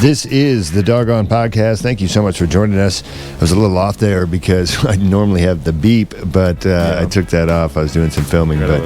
This is the Dogon Podcast. Thank you so much for joining us. I was a little off there because I normally have the beep, but I took that off. I was doing some filming. But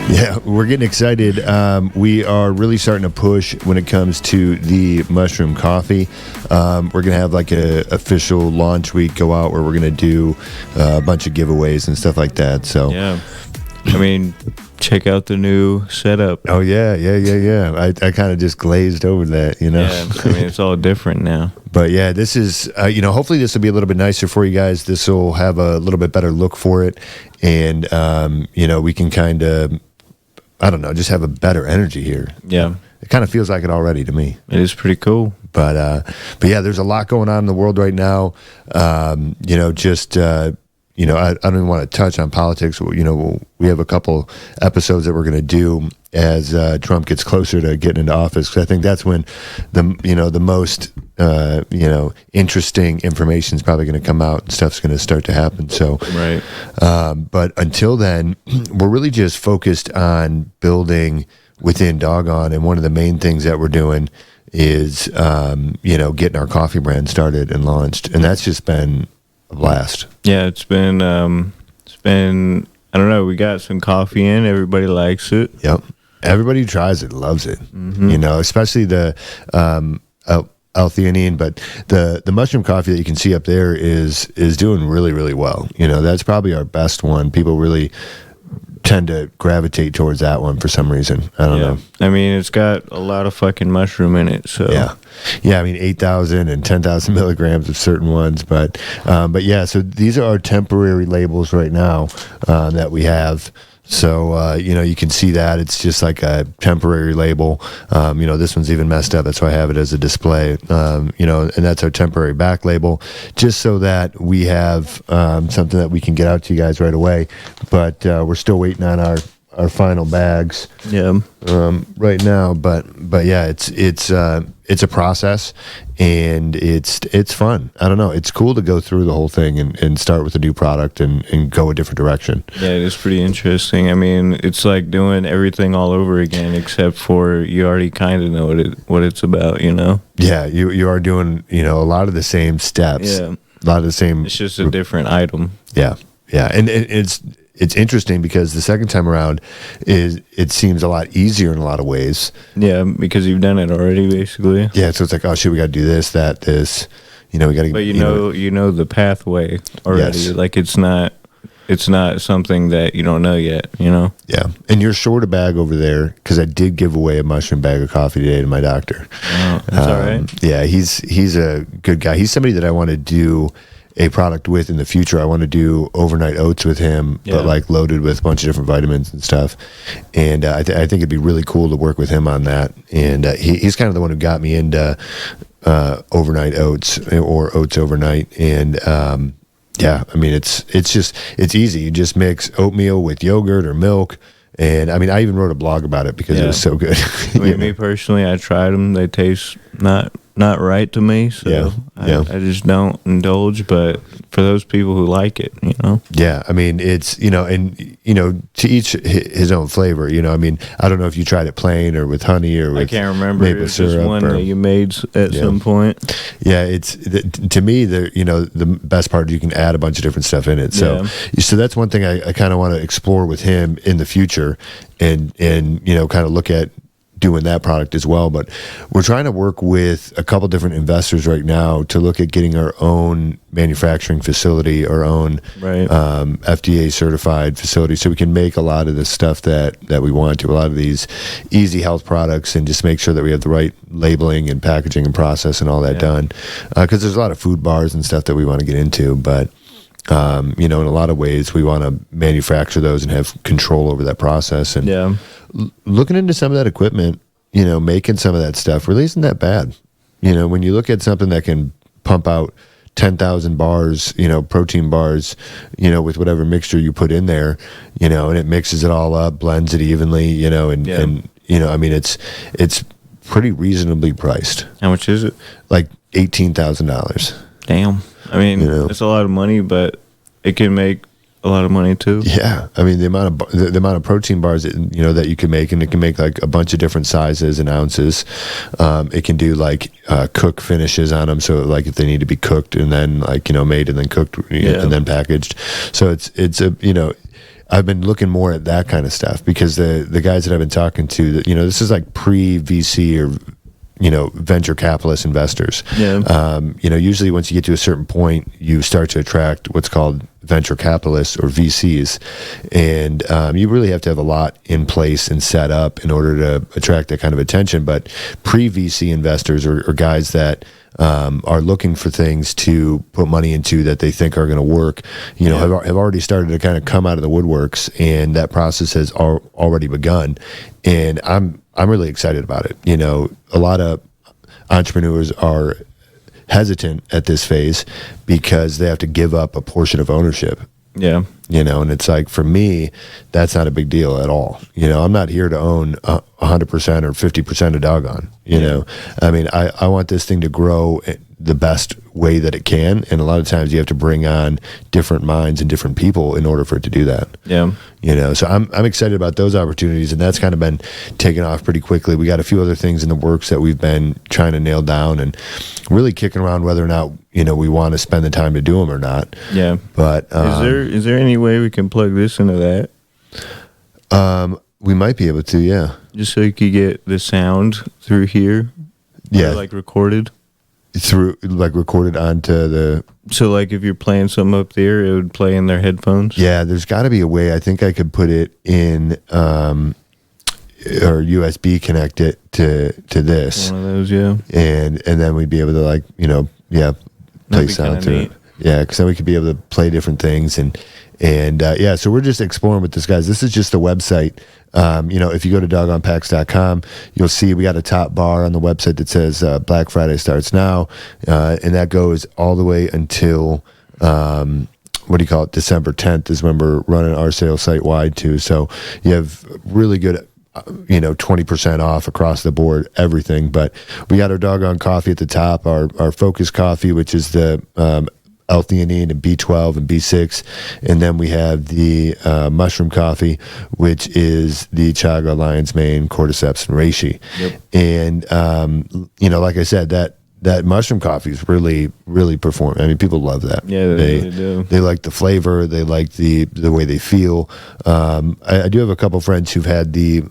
yeah, we're getting excited. We are really starting to push when it comes to the mushroom coffee. We're going to have like a official launch week go out where we're going to do a bunch of giveaways and stuff like that. So yeah, I mean, check out the new setup. Oh yeah. I kind of just glazed over that, you know. Yeah, I mean, it's all different now. But yeah, this is, hopefully this will be a little bit nicer for you guys. This will have a little bit better look for it. And, we can kind of, I don't know, just have a better energy here. Yeah. It kind of feels like it already to me. It is pretty cool. But yeah, there's a lot going on in the world right now. I don't even want to touch on politics. We have a couple episodes that we're going to do as Trump gets closer to getting into office. Because I think that's when the most interesting information is probably going to come out and stuff's going to start to happen. So, right. But until then, we're really just focused on building within Dogon, and one of the main things that we're doing is getting our coffee brand started and launched, and that's just been a blast. Yeah, it's been I don't know, we got some coffee in, everybody likes it. Yep. Everybody who tries it loves it. Mm-hmm. Especially the L-theanine, but the mushroom coffee that you can see up there is doing really, really well. That's probably our best one. People really tend to gravitate towards that one for some reason. I don't know. I mean, it's got a lot of fucking mushroom in it, so yeah. I mean, 8,000 and 10,000 milligrams of certain ones, but yeah. So these are our temporary labels right now that we have. So you can see that it's just like a temporary label. This one's even messed up. That's why I have it as a display. And that's our temporary back label, just so that we have something that we can get out to you guys right away. But we're still waiting on our final bags. Yeah. Right now, but yeah, it's a process, and it's fun. I don't know. It's cool to go through the whole thing and start with a new product and go a different direction. Yeah, it is pretty interesting. I mean, it's like doing everything all over again, except for you already kind of know what it's about, Yeah, you are doing, a lot of the same steps. Yeah. A lot of the same. It's just a different item. Yeah. And it's interesting because the second time around it seems a lot easier in a lot of ways. Yeah, because you've done it already, basically. Yeah, so it's like, oh shit, we got to do this, that, this. We got to. But you know the pathway already. Yes. Like it's not something that you don't know yet. Yeah, and you're short a bag over there because I did give away a mushroom bag of coffee today to my doctor. Oh, that's all right. Yeah, he's a good guy. He's somebody that I want to do a product with in the future. I want to do overnight oats with him, but like loaded with a bunch of different vitamins and stuff. And I think it'd be really cool to work with him on that. And he's kind of the one who got me into overnight oats or oats overnight. And I mean, it's easy. You just mix oatmeal with yogurt or milk. And I mean, I even wrote a blog about it because it was so good. Me personally, I tried them. They taste not right to me, so I just don't indulge. But for those people who like it, Yeah, I mean, it's, to each his own flavor, I mean, I don't know if you tried it plain or with honey or with I can't remember. maple it's syrup. Just one that you made at some point. Yeah, to me, the best part is you can add a bunch of different stuff in it. So that's one thing I kind of want to explore with him in the future and kind of look at doing that product as well. But we're trying to work with a couple different investors right now to look at getting our own manufacturing facility, our own FDA certified facility, so we can make a lot of the stuff that we want to, a lot of these easy health products, and just make sure that we have the right labeling and packaging and process and all that done, because there's a lot of food bars and stuff that we want to get into. But in a lot of ways we want to manufacture those and have control over that process. And looking into some of that equipment, making some of that stuff really isn't that bad. When you look at something that can pump out 10,000 bars, protein bars, with whatever mixture you put in there, and it mixes it all up, blends it evenly, and I mean, it's pretty reasonably priced. How much is it? Like $18,000. Damn. I mean, it's a lot of money, but it can make a lot of money too. Yeah, I mean the amount of protein bars that, that you can make, and it can make like a bunch of different sizes and ounces. It can do like cook finishes on them, so like if they need to be cooked and then like made and then cooked and then packaged. So it's a I've been looking more at that kind of stuff because the guys that I've been talking to, that this is like pre-VC or venture capitalist investors. Yeah. Usually once you get to a certain point, you start to attract what's called venture capitalists or VCs, and you really have to have a lot in place and set up in order to attract that kind of attention. But pre-VC investors are guys that are looking for things to put money into that they think are going to work, have already started to kind of come out of the woodworks, and that process has already begun. And I'm really excited about it. A lot of entrepreneurs are hesitant at this phase because they have to give up a portion of ownership. Yeah. And it's like, for me, that's not a big deal at all. I'm not here to own 100% or 50% of Dogon. I mean, I want this thing to grow the best way that it can. And a lot of times you have to bring on different minds and different people in order for it to do that. Yeah. So I'm excited about those opportunities, and that's kind of been taken off pretty quickly. We got a few other things in the works that we've been trying to nail down and really kicking around whether or not, we want to spend the time to do them or not. Yeah. But is there any way we can plug this into that? We might be able to, yeah. Just so you could get the sound through here. Yeah. Like recorded. Recorded onto the... So like if you're playing something up there, it would play in their headphones? Yeah, there's got to be a way. I think I could put it in or USB connect it to this. One of those, yeah. And then we'd be able to play sound through it. Yeah, because then we could be able to play different things and so we're just exploring with this, guys. This is just the website. If you go to dogonpacks.com, you'll see we got a top bar on the website that says Black Friday starts now, and that goes all the way until December 10th is when we're running our sale site wide too. So you have really good 20% off across the board, everything. But we got our Dogon coffee at the top, our Focus coffee, which is the L-theanine and B12 and B6, and then we have the mushroom coffee, which is the chaga, lion's mane, cordyceps, and reishi. Yep. And like I said, that mushroom coffee is really, really performing. I mean, people love that. Yeah, they do. They like the flavor. They like the way they feel. I do have a couple friends who've had the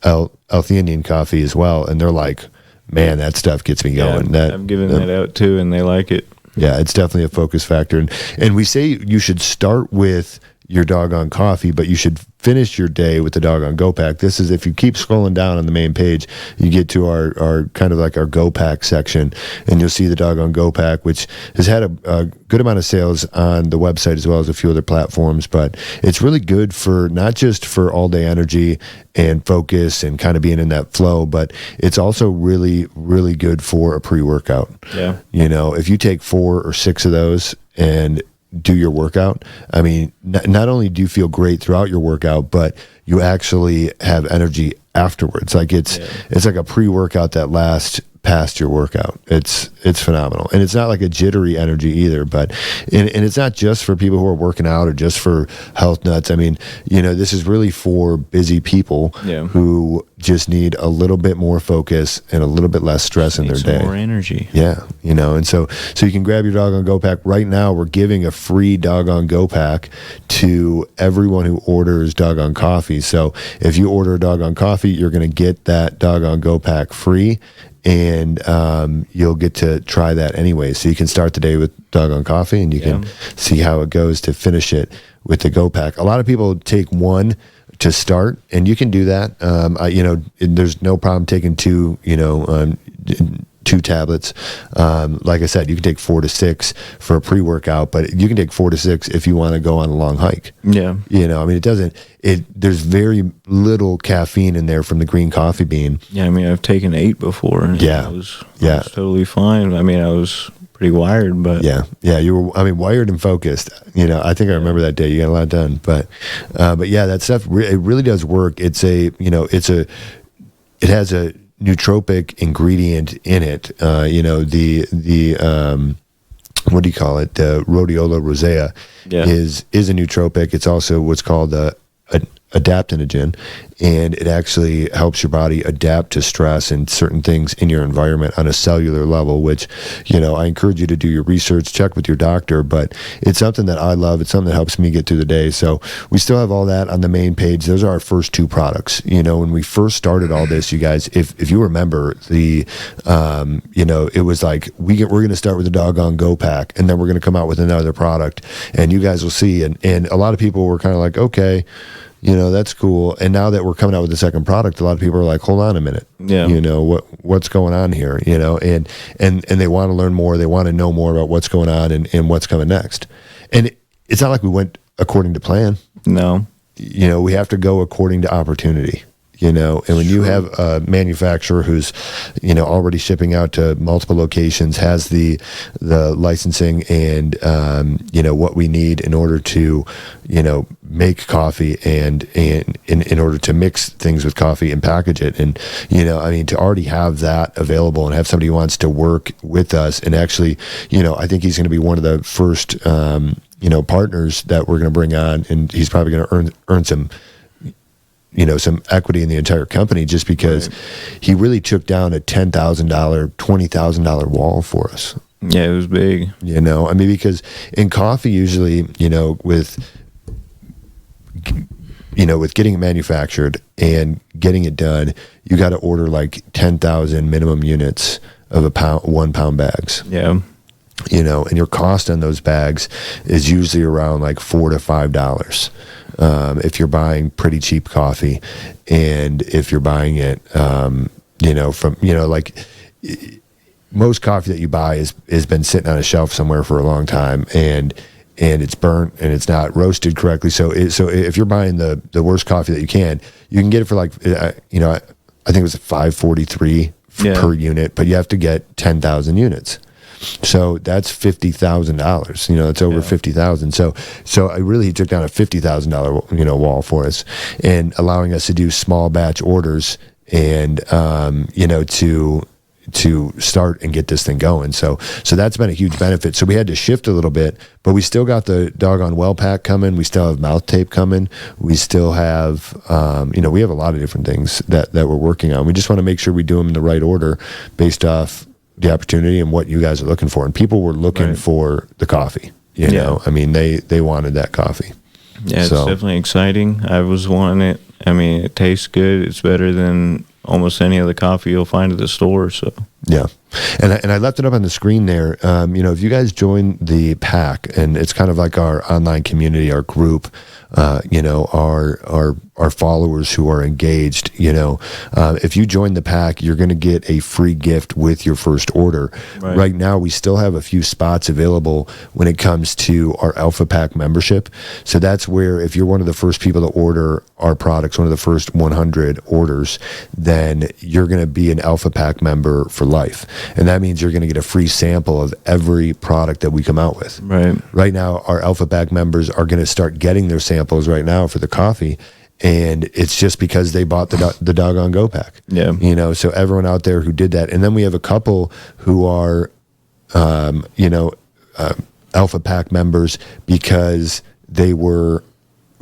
L-theanine coffee as well, and they're like, man, that stuff gets me going. Yeah, I'm giving that out too, and they like it. Yeah, it's definitely a focus factor. And we say you should start with your Dogon coffee, but you should finish your day with the Dogon Go Pack. This is, if you keep scrolling down on the main page, you get to our kind of like our Go Pack section, and you'll see the Dogon Go Pack, which has had a good amount of sales on the website as well as a few other platforms. But it's really good for not just for all day energy and focus and kind of being in that flow, but it's also really, really good for a pre-workout. Yeah. If you take 4 or 6 of those and do your workout, I mean, not only do you feel great throughout your workout, but you actually have energy afterwards. Like it's like a pre-workout that lasts past your workout. It's phenomenal. And it's not like a jittery energy either, but and it's not just for people who are working out or just for health nuts. I mean, this is really for busy people who just need a little bit more focus and a little bit less stress in their day. More energy. Yeah. And so you can grab your Dogon Go Pack right now. We're giving a free Dogon Go Pack to everyone who orders Dogon coffee. So if you order a Dogon coffee, you're going to get that Dogon Go Pack free. And you'll get to try that anyway. So you can start the day with Dogon coffee, and you can see how it goes to finish it with the Go Pack. A lot of people take one to start, and you can do that. There's no problem taking 2 tablets. Like I said, you can take 4 to 6 for a pre-workout, but you can take 4 to 6 if you want to go on a long hike. Yeah. I mean, there's very little caffeine in there from the green coffee bean. Yeah. I mean, I've taken 8 before. And I was totally fine. I mean, I was pretty wired, but you were, wired and focused. I think I remember that day. You got a lot done, but yeah, that stuff, it really does work. It has a nootropic ingredient in it. what do you call it? The rhodiola rosea is a nootropic. It's also what's called a adaptogen, and it actually helps your body adapt to stress and certain things in your environment on a cellular level, which, I encourage you to do your research, check with your doctor, but it's something that I love. It's something that helps me get through the day. So we still have all that on the main page. Those are our first 2 products. When we first started all this, you guys, if you remember it was like, we're going to start with the Dogon Go Pack, and then we're going to come out with another product, and you guys will see. And a lot of people were kind of like, okay, that's cool. And now that we're coming out with the second product, a lot of people are like, hold on a minute. Yeah. What's going on here? And they want to learn more. They want to know more about what's going on and what's coming next. And it's not like we went according to plan. No. We have to go according to opportunity. And when you have a manufacturer who's, already shipping out to multiple locations, has the licensing and, what we need in order to, make coffee and in order to mix things with coffee and package it. And, to already have that available and have somebody who wants to work with us and actually, I think he's going to be one of the first, partners that we're going to bring on, and he's probably going to earn some equity in the entire company, just because he really took down a $10,000, $20,000 wall for us. Yeah, it was big. Because in coffee, usually, with getting it manufactured and getting it done, you got to order like 10,000 minimum units of 1 pound bags. Yeah. And your cost on those bags is usually around like $4 to $5. If you're buying pretty cheap coffee, and if you're buying it, from, most coffee that you buy has been sitting on a shelf somewhere for a long time, and it's burnt and it's not roasted correctly. So if you're buying the worst coffee that you can get it for like, I think it was $5.43 per unit, but you have to get 10,000 units. So that's $50,000. That's over 50,000. So I really took down a $50,000 wall for us, and allowing us to do small batch orders and to start and get this thing going. So that's been a huge benefit. So we had to shift a little bit, but we still got the Dogon Well Pack coming. We still have mouth tape coming. We still have we have a lot of different things that we're working on. We just want to make sure we do them in the right order based off the opportunity and what you guys are looking for. And people were looking for the coffee, they wanted that coffee. Yeah, it's definitely exciting. I was wanting it. It tastes good. It's better than almost any other coffee you'll find at the store. So yeah. And I left it up on the screen there. If you guys join the pack, and it's kind of like our online community, our group, our followers who are engaged, if you join the pack, you're going to get a free gift with your first order. Right now, we still have a few spots available when it comes to our Alpha Pack membership. So that's where, if you're one of the first people to order our products, one of the first 100 orders, then you're going to be an Alpha Pack member for life. And that means you're going to get a free sample of every product that we come out with. Right now, our Alpha Pack members are going to start getting their samples right now for the coffee. And it's just because they bought the Dogon Go Pack. Yeah. So everyone out there who did that. And then we have a couple who are, Alpha Pack members because they were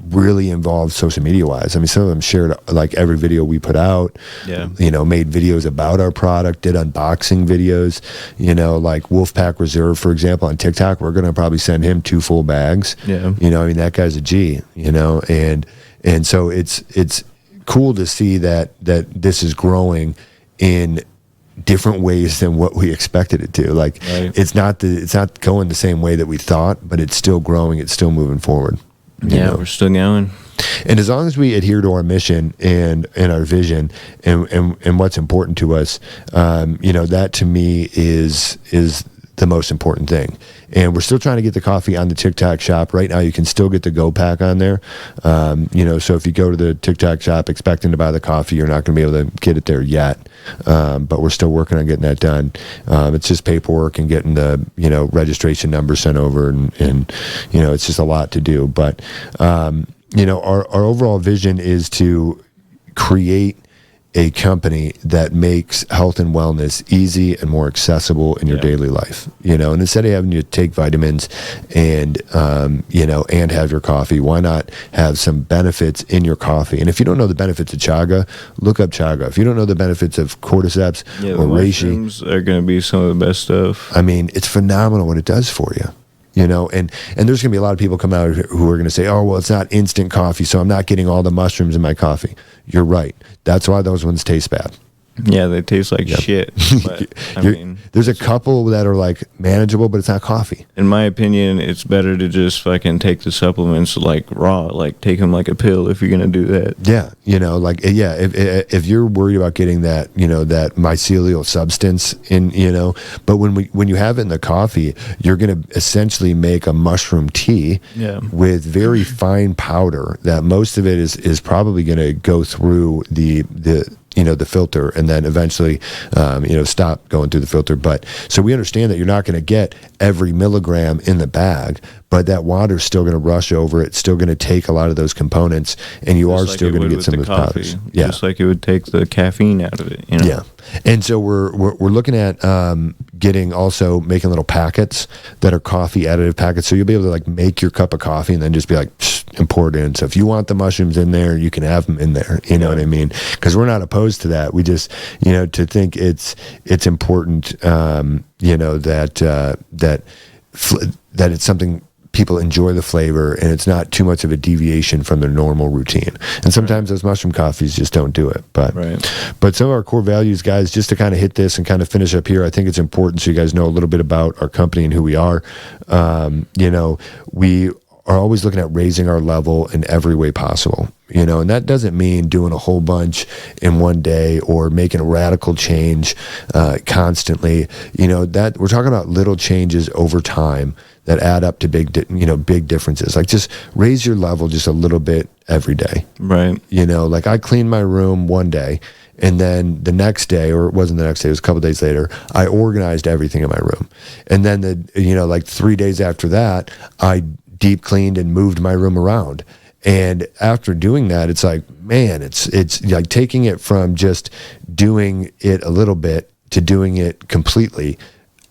really involved social media wise. Some of them shared like every video we put out, made videos about our product, did unboxing videos, like Wolfpack Reserve, for example, on TikTok. We're going to probably send him 2 full bags. Yeah. That guy's a G, and so it's cool to see that this is growing in different ways than what we expected it to. Like it's not going the same way that we thought, but it's still growing. It's still moving forward. We're still going. And as long as we adhere to our mission and our vision and what's important to us, that to me is the most important thing. And we're still trying to get the coffee on the TikTok shop. Right now, you can still get the Go Pack on there. So if you go to the TikTok shop expecting to buy the coffee, you're not going to be able to get it there yet. But we're still working on getting that done. It's just paperwork and getting the, registration number sent over. And it's just a lot to do. But, our overall vision is to create a company that makes health and wellness easy and more accessible in your daily life, and instead of having to take vitamins and, and have your coffee, why not have some benefits in your coffee? And if you don't know the benefits of chaga, look up chaga. If you don't know the benefits of cordyceps or reishi, mushrooms are going to be some of the best stuff. I mean, it's phenomenal what it does for you. And there's going to be a lot of people come out who are going to say, oh, well, it's not instant coffee, so I'm not getting all the mushrooms in my coffee. You're right. That's why those ones taste bad. Yeah, they taste like shit. But, there's a couple that are like manageable, but it's not coffee. In my opinion, it's better to just fucking take the supplements like raw, like take them like a pill if you're gonna do that. Yeah, if you're worried about getting that, that mycelial substance in, but when you have it in the coffee, you're gonna essentially make a mushroom tea with very fine powder that most of it is probably gonna go through the filter and then eventually, stop going through the filter. But so we understand that you're not going to get every milligram in the bag, but that water is still going to rush over. It's still going to take a lot of those components, and you are still going to get some of those powders. Yeah, just like it would take the caffeine out of it. Yeah, and so we're looking at making little packets that are coffee additive packets. So you'll be able to like make your cup of coffee and then just be like and pour it in. So if you want the mushrooms in there, you can have them in there. You know what I mean? Because we're not opposed to that. We just to think it's important. That it's something people enjoy the flavor, and it's not too much of a deviation from their normal routine. And sometimes those mushroom coffees just don't do it. But some of our core values, guys, just to kind of hit this and kind of finish up here, I think it's important so you guys know a little bit about our company and who we are. We are always looking at raising our level in every way possible, and that doesn't mean doing a whole bunch in one day or making a radical change constantly. That we're talking about little changes over time that add up to big differences. Like just raise your level just a little bit every day. Right. Like I cleaned my room one day, and then the next day, or it wasn't the next day, it was a couple days later, I organized everything in my room. And then 3 days after that, I deep cleaned and moved my room around. And after doing that, it's like, man, it's like taking it from just doing it a little bit to doing it completely,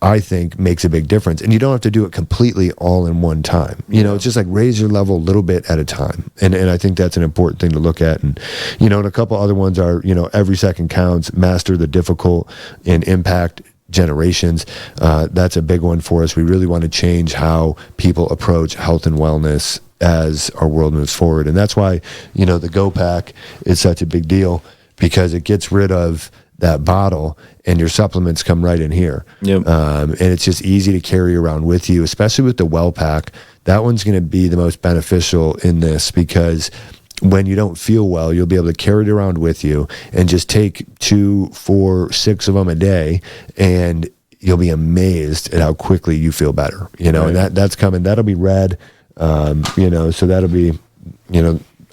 I think makes a big difference. And you don't have to do it completely all in one time. It's just like raise your level a little bit at a time. And I think that's an important thing to look at. And, and a couple other ones are, every second counts, master the difficult, and impact generations. That's a big one for us. We really want to change how people approach health and wellness as our world moves forward. And that's why, the Go Pack is such a big deal, because it gets rid of that bottle and your supplements come right in here. Yep. And it's just easy to carry around with you, especially with the Well Pack. That one's going to be the most beneficial in this, because when you don't feel well, you'll be able to carry it around with you and just take 2, 4, 6 of them a day, and you'll be amazed at how quickly you feel better. And that's coming. That'll be red. So that'll be,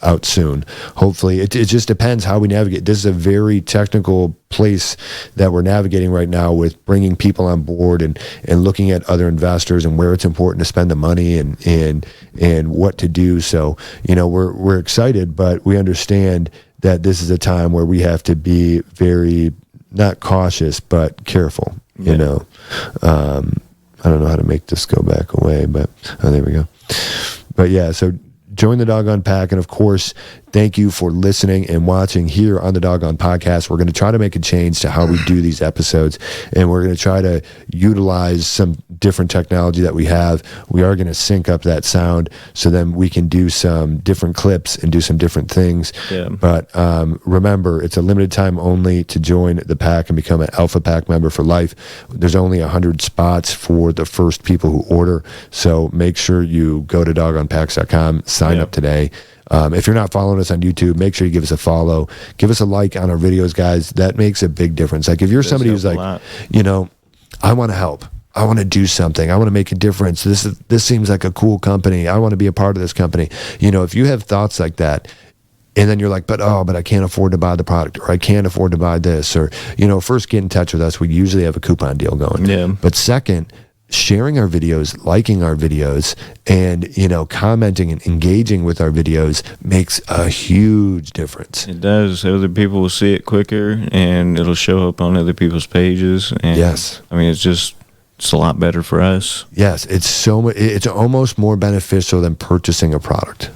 out soon. Hopefully, it just depends how we navigate. This is a very technical place that we're navigating right now, with bringing people on board and looking at other investors and where it's important to spend the money and what to do. So, we're excited, but we understand that this is a time where we have to be very, not cautious, but careful. I don't know how to make this go back away, but there we go. But yeah, so join the Dogon Pack. And of course, thank you for listening and watching here on the Dogon Podcast. We're going to try to make a change to how we do these episodes, and we're going to try to utilize some different technology that we have. We are going to sync up that sound so then we can do some different clips and do some different things. Yeah. But remember, it's a limited time only to join the pack and become an Alpha Pack member for life. There's only 100 spots for the first people who order. So make sure you go to dogonpacks.com, sign up today. If you're not following us on YouTube, make sure you give us a follow. Give us a like on our videos, guys. That makes a big difference. Like if you're somebody who's like, I want to help. I want to do something. I want to make a difference. This seems like a cool company. I want to be a part of this company. If you have thoughts like that, and then you're like, but I can't afford to buy the product, or I can't afford to buy this, or, first get in touch with us. We usually have a coupon deal going. Yeah. But second, sharing our videos, liking our videos, and, you know, commenting and engaging with our videos makes a huge difference. It does. Other people will see it quicker, and it'll show up on other people's pages. And yes. I mean, it's a lot better for us. Yes, it's almost more beneficial than purchasing a product.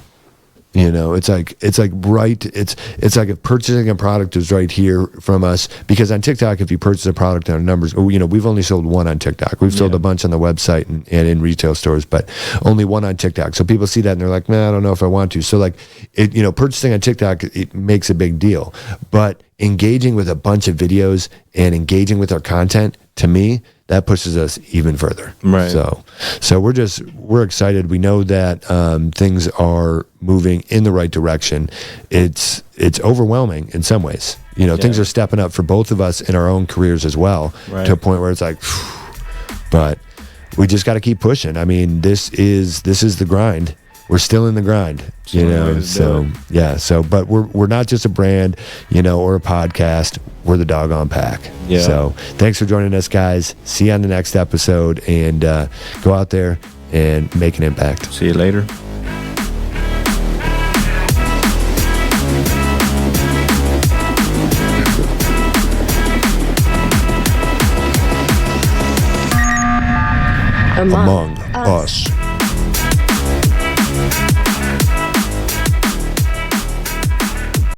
You know, it's like if purchasing a product is right here from us, because on TikTok, if you purchase a product, our numbers, you know, we've only sold one on TikTok. We've sold a bunch on the website and in retail stores, but only one on TikTok. So people see that and they're like, man, I don't know if I want to. So like, you know, purchasing on TikTok, it makes a big deal, but engaging with a bunch of videos and engaging with our content, to me, that pushes us even further. Right. So we're excited. We know that things are moving in the right direction. It's overwhelming in some ways. You know, things are stepping up for both of us in our own careers as well, to a point where it's like, but we just got to keep pushing. I mean, this is the grind. We're still in the grind, you know. So yeah. So, but we're not just a brand, you know, or a podcast. We're the Dogon Pack. Yeah. So thanks for joining us, guys. See you on the next episode, and go out there and make an impact. See you later. Among Us.